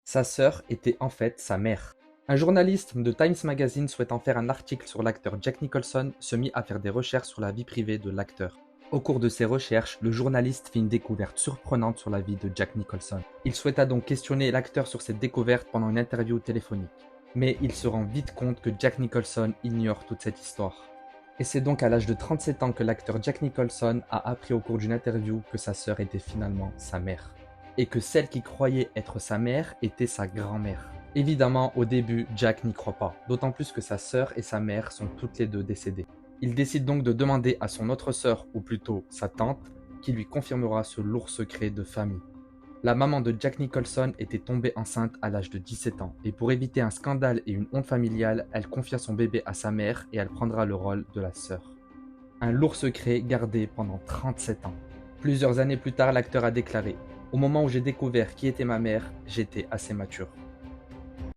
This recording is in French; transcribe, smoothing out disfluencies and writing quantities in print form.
Sa sœur était en fait sa mère. Un journaliste de Times Magazine souhaitant faire un article sur l'acteur Jack Nicholson se mit à faire des recherches sur la vie privée de l'acteur. Au cours de ses recherches, le journaliste fit une découverte surprenante sur la vie de Jack Nicholson. Il souhaita donc questionner l'acteur sur cette découverte pendant une interview téléphonique. Mais il se rend vite compte que Jack Nicholson ignore toute cette histoire. Et c'est donc à l'âge de 37 ans que l'acteur Jack Nicholson a appris au cours d'une interview que sa sœur était finalement sa mère. Et que celle qui croyait être sa mère était sa grand-mère. Évidemment, au début, Jack n'y croit pas, d'autant plus que sa sœur et sa mère sont toutes les deux décédées. Il décide donc de demander à son autre sœur, ou plutôt sa tante, qui lui confirmera ce lourd secret de famille. La maman de Jack Nicholson était tombée enceinte à l'âge de 17 ans, et pour éviter un scandale et une honte familiale, elle confia son bébé à sa mère et elle prendra le rôle de la sœur. Un lourd secret gardé pendant 37 ans. Plusieurs années plus tard, l'acteur a déclaré: « Au moment où j'ai découvert qui était ma mère, j'étais assez mature. »